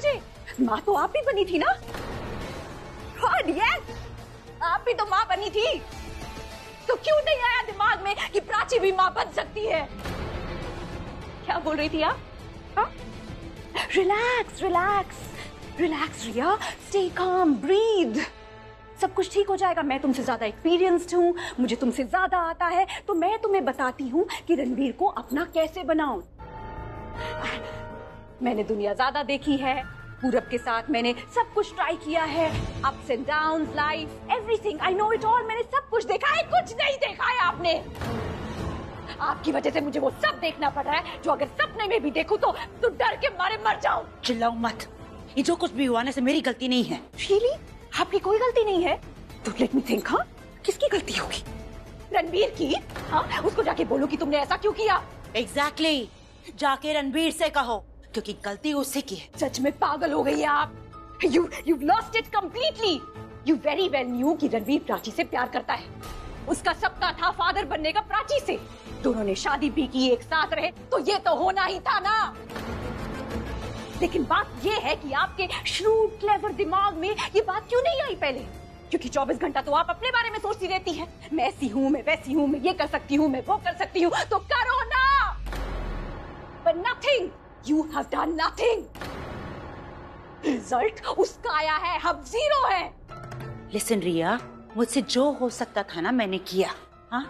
मुझे? माँ तो आप भी बनी थी ना? गॉड यस, आप भी तो माँ बनी थी। तो क्यों नहीं आया दिमाग में कि प्राची भी माँ बन सकती है? क्या बोल रही थी आप? हाँ? रिलैक्स रिलैक्स रिलैक्स रिया, स्टे काम, ब्रीथ। सब कुछ ठीक हो जाएगा। मैं तुमसे ज्यादा एक्सपीरियंस्ड हूँ, मुझे तुमसे ज्यादा आता है, तो मैं तुम्हें बताती हूँ कि रणवीर को अपना कैसे बनाऊं। मैंने दुनिया ज्यादा देखी है, पूरब के साथ मैंने सब कुछ ट्राई किया है, ups and downs, life, everything, I know it all. मैंने सब कुछ देखा है, कुछ नहीं देखा है आपने। आपकी वजह से मुझे वो सब देखना पड़ रहा है जो अगर सपने में भी देखूं तो डर के मारे मर जाऊं। चिल्लाओ मत, ये जो कुछ भी हुआ ना से मेरी गलती नहीं है। Really? आपकी कोई गलती नहीं है? तो लेट मी थिंक। हाँ, किसकी गलती होगी? रणवीर की? हाँ, उसको जाके बोलो कि तुमने ऐसा क्यों किया। एग्जैक्टली, जाके रणवीर से कहो, क्योंकि गलती उससे की है। सच में पागल हो गई है आप। You've lost it completely. You very well knew कि रणवीर प्राची से प्यार करता है। उसका सपना था फादर बनने का प्राची से। दोनों ने शादी भी की, एक साथ रहे, तो ये तो होना ही था ना। लेकिन बात ये है कि आपके श्रूड क्लेवर दिमाग में ये बात क्यों नहीं आई पहले? क्योंकि 24 घंटा तो आप अपने बारे में सोचती रहती हैं। मैं ऐसी हूँ, मैं वैसी हूँ, मैं ये कर सकती हूँ, मैं वो कर सकती हूँ, तो करो ना। But nothing. You have done nothing. Result उसका आया है, हम जीरो है। लिसन रिया, मुझसे जो हो सकता था ना मैंने किया। हाँ,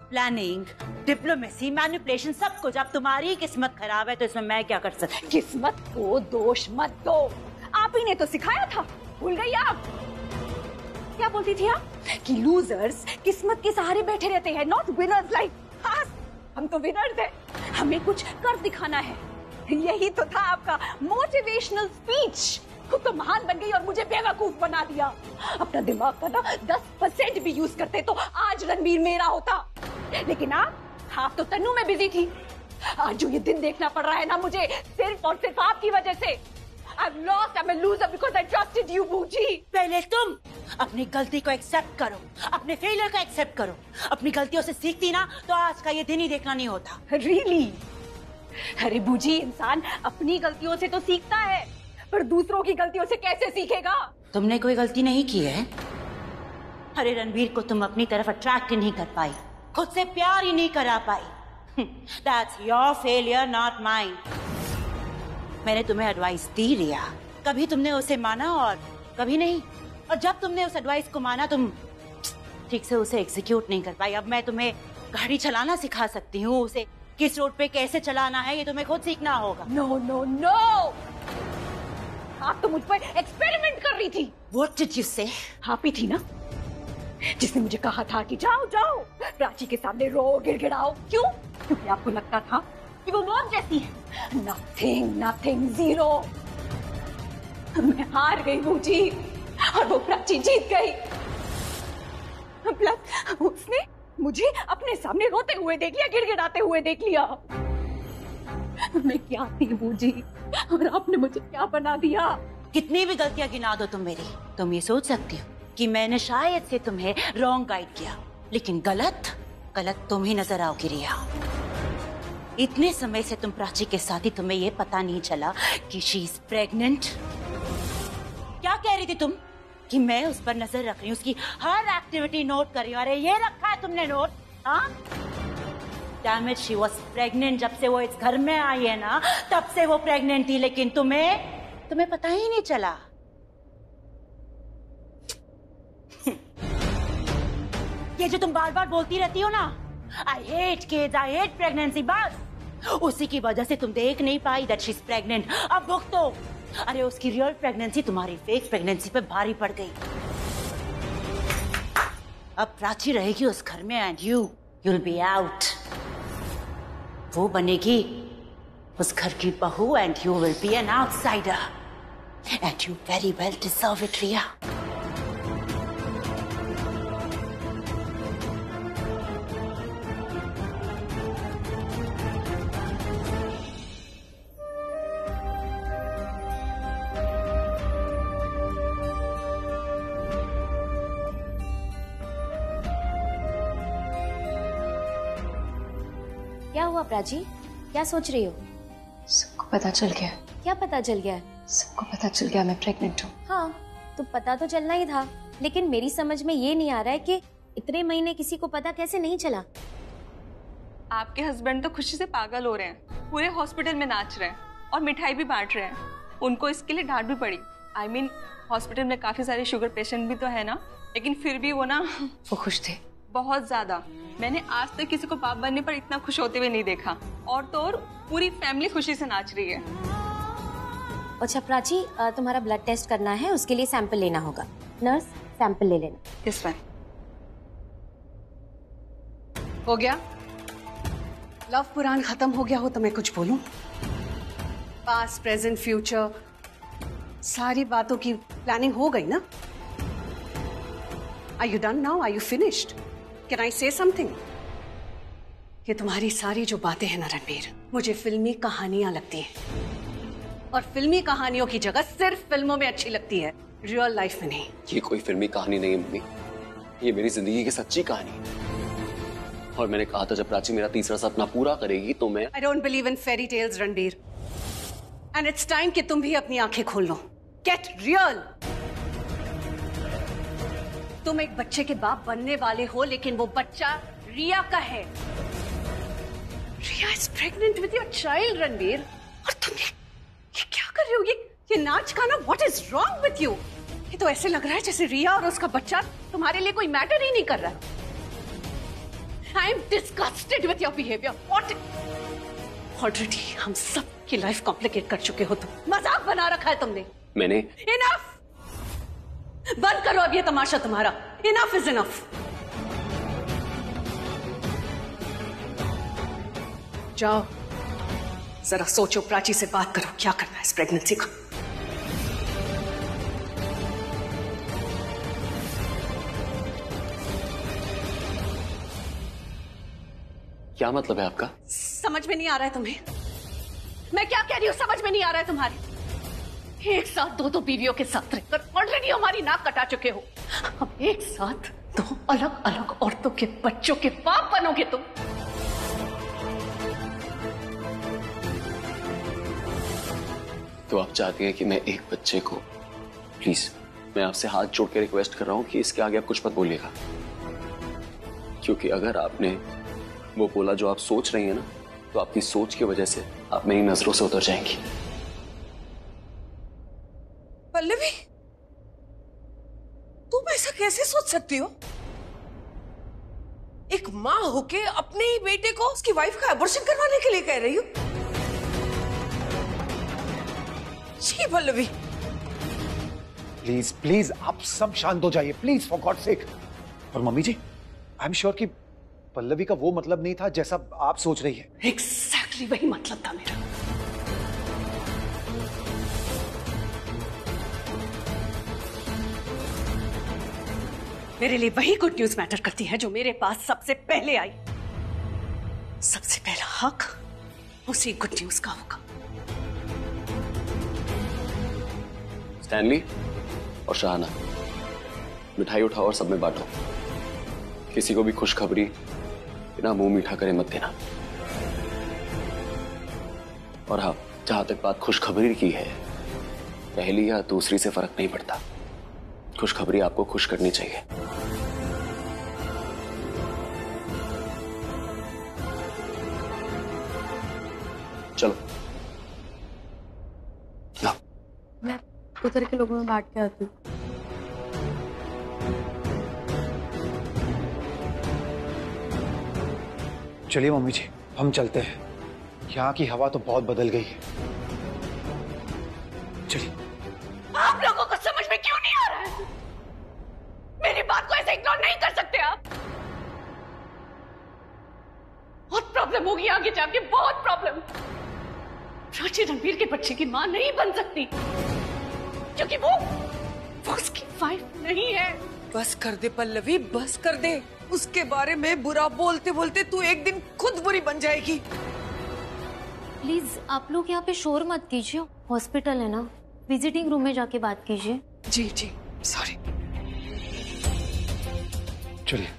प्लानिंग, डिप्लोमेसी, मैनिपुलेशन, सब कुछ। अब तुम्हारी किस्मत खराब है तो इसमें मैं क्या कर सकती? किस्मत को दोष मत दो, आप ही ने तो सिखाया था, भूल गई आप? क्या बोलती थी आप? कि लूजर्स किस्मत के सहारे बैठे रहते हैं, नॉट विनर्स लाइक us। हम तो विनर्स हैं, हमें कुछ कर दिखाना है। यही तो था आपका मोटिवेशनल स्पीच। खुद तो महान बन गई और मुझे बेवकूफ बना दिया। अपना दिमाग का ना 10% भी यूज करते तो आज रणवीर मेरा होता। लेकिन आप तो तन्नू में बिजी थी। आज जो ये दिन देखना पड़ रहा है ना मुझे, सिर्फ और सिर्फ आपकी वजह से। I've lost, I'm a loser because I trusted you, बूजी। पहले तुम अपनी गलती को एक्सेप्ट करो, अपने फेलियर को एक्सेप्ट करो। अपनी गलतियों से सीखती ना तो आज का ये दिन ही देखना नहीं होता। Really? अरे बूजी, इंसान अपनी गलतियों से तो सीखता है, पर दूसरों की गलतियों से कैसे सीखेगा? तुमने कोई गलती नहीं की है। अरे रणवीर को तुम अपनी तरफ अट्रैक्ट ही नहीं कर पाई, खुद से प्यार ही नहीं करा पाई। That's your failure, not mine. मैंने तुम्हें एडवाइस दी रिया, कभी तुमने उसे माना और कभी नहीं। और जब तुमने उस एडवाइस को माना तुम ठीक से उसे एग्जीक्यूट नहीं कर पाई। अब मैं तुम्हें गाड़ी चलाना सिखा सकती हूँ, उसे किस रोड पे कैसे चलाना है ये तुम्हें खुद सीखना होगा। नो नो नो, आप तो मुझ पर एक्सपेरिमेंट कर रही थी। What did you say? आप ही थी ना जिसने मुझे कहा था कि जाओ जाओ प्राची के सामने रो, गिड़गिड़ाओ। क्यों? क्योंकि आपको लगता था कि वो मौत जैसी है। Nothing nothing, zero. मैं हार गई बूजी और वो प्राची जीत गई। प्लस उसने मुझे अपने सामने रोते हुए देख लिया, गिड़गिड़ाते हुए देख लिया। मैं क्या थी बूजी और आपने मुझे क्या बना दिया? कितनी भी गलतियां गिना दो तुम मेरी, तुम ये सोच सकती हो कि मैंने शायद से तुम्हें रॉन्ग गाइड किया, लेकिन गलत तुम ही नजर आओगी रिया। इतने समय से तुम प्राची के साथ ही तुम्हें ये पता नहीं चला कि शी इज प्रेग्नेंट। क्या कह रही थी तुम कि मैं उस पर नजर रख रही हूँ, उसकी हर एक्टिविटी नोट कर रही हूँ? अरे ये रखा है तुमने नोट? हाँ, damn it, she was pregnant. जब से वो इस घर में आई है ना तब से वो प्रेग्नेंट थी, लेकिन तुम्हें पता ही नहीं चला। ये जो तुम बार बार बोलती रहती हो ना, I hate kids, I hate pregnancy, बस उसी की वजह से तुम देख नहीं पाई दैट शी इज प्रेग्नेंट। अब भुगतो। अरे उसकी रियल प्रेगनेंसी तुम्हारी फेक प्रेगनेंसी पे भारी पड़ गई। अब प्राची रहेगी उस घर में and you will be out. वो बनेगी उस घर की बहू and you will be an outsider and you very well deserve it Riya. क्या हुआ प्राची, क्या सोच रही हो? सबको पता चल गया। क्या पता चल गया है? सबको पता चल गया मैं प्रेग्नेंट हूँ। हाँ, तो पता तो चलना ही था, लेकिन मेरी समझ में ये नहीं आ रहा है कि इतने महीने किसी को पता कैसे नहीं चला। आपके हस्बैंड तो खुशी से पागल हो रहे हैं, पूरे हॉस्पिटल में नाच रहे हैं और मिठाई भी बांट रहे हैं। उनको इसके लिए डांट भी पड़ी। I mean, हॉस्पिटल में काफी सारे शुगर पेशेंट भी तो है ना, लेकिन फिर भी वो वो खुश थे बहुत ज्यादा। मैंने आज तक किसी को बाप बनने पर इतना खुश होते हुए नहीं देखा। और तो और पूरी फैमिली खुशी से नाच रही है। अच्छा प्राची, तुम्हारा ब्लड टेस्ट करना है, उसके लिए सैंपल लेना होगा। नर्स, सैंपल ले लेना। Yes ma'am. हो गया? लव पुराण खत्म हो गया हो तो मैं कुछ बोलूं? पास्ट, प्रेजेंट, फ्यूचर, सारी बातों की प्लानिंग हो गई ना? Are you done now? Are you finished? Can I say something? ये तुम्हारी सारी जो बातें हैं ना रणबीर, मुझे फिल्मी कहानियां लगती हैं। और फिल्मी कहानियों की जगह सिर्फ फिल्मों में अच्छी लगती है, रियल लाइफ में नहीं। ये कोई फिल्मी कहानी नहीं है मम्मी, ये मेरी जिंदगी की सच्ची कहानी है। और मैंने कहा था जब प्राची मेरा तीसरा सपना पूरा करेगी तो मैं I don't believe in fairy tales, Ranbir. And it's time कि तुम भी अपनी आंखें खोल लो। Get real! तुम एक बच्चे के बाप बनने वाले हो, लेकिन वो बच्चा रिया का है। रिया is pregnant with your child, Ranbir. और तुम ये क्या कर रहे हो? ये नाच गाना, what is wrong with you? ये तो ऐसे लग रहा है जैसे रिया और उसका बच्चा तुम्हारे लिए कोई मैटर ही नहीं कर रहा। I am disgusted with your behavior. What? Already हम सब की लाइफ कॉम्प्लिकेट कर चुके हो तुम। मजाक बना रखा है तुमने। मैंने Enough! बंद करो अब ये तमाशा तुम्हारा। Enough is enough. जाओ जरा सोचो, प्राची से बात करो, क्या करना है इस प्रेगनेंसी का। क्या मतलब है आपका? समझ में नहीं आ रहा है तुम्हें? मैं क्या कह रही हूँ समझ में नहीं आ रहा है तुम्हारे? एक साथ दो बीवियों के साथ रहकर ऑलरेडी हमारी नाक कटा चुके हो। अब एक साथ दो अलग अलग औरतों के बच्चों के बाप बनोगे तुम। तो आप चाहती हैं कि मैं एक बच्चे को, प्लीज मैं आपसे हाथ जोड़ के रिक्वेस्ट कर रहा हूं कि इसके आगे आप कुछ मत बोलिएगा, क्योंकि अगर आपने वो बोला जो आप सोच रही हैं ना, तो आपकी सोच की वजह से आप मेरी नजरों से उतर जाएंगी। पल्लवी, तुम ऐसा कैसे सोच सकती हो? एक माँ होके अपने ही बेटे को उसकी वाइफ का अबॉर्शन करवाने के लिए कह रही हो? जी पल्लवी, प्लीज प्लीज आप सब शांत हो जाइए, प्लीज फॉर गॉड सेक। और mummy ji, I am sure कि पल्लवी का वो मतलब नहीं था जैसा आप सोच रही है। एग्जैक्टली वही मतलब था मेरा। मेरे लिए वही गुड न्यूज मैटर करती है जो मेरे पास सबसे पहले आई। सबसे पहला हक उसी गुड न्यूज का होगा। स्टैनली और शाहाना, मिठाई उठाओ और सब में बांटो। किसी को भी खुशखबरी बिना मुंह मीठा करे मत देना। और हाँ, जहां तक बात खुशखबरी की है, पहली या दूसरी से फर्क नहीं पड़ता, खुशखबरी आपको खुश करनी चाहिए। चलो ला। मैं उधर के लोगों में बांट के आती हूँ। चलिए मम्मी जी, हम चलते हैं। यहाँ की हवा तो बहुत बदल गई है। चलिए। आप लोगों को समझ में क्यों नहीं आ रहा है? मेरी बात को ऐसे इग्नोर नहीं कर सकते आप। बहुत प्रॉब्लम होगी आगे जाके, बहुत प्रॉब्लम। प्राची रणबीर के बच्चे की मां नहीं बन सकती क्योंकि वो उसकी वाइफ नहीं है। बस कर दे पल्लवी, बस कर दे। उसके बारे में बुरा बोलते बोलते तू एक दिन खुद बुरी बन जाएगी। प्लीज आप लोग यहाँ पे शोर मत कीजिए, हॉस्पिटल है ना, विजिटिंग रूम में जाके बात कीजिए। जी जी, सॉरी। चलिए।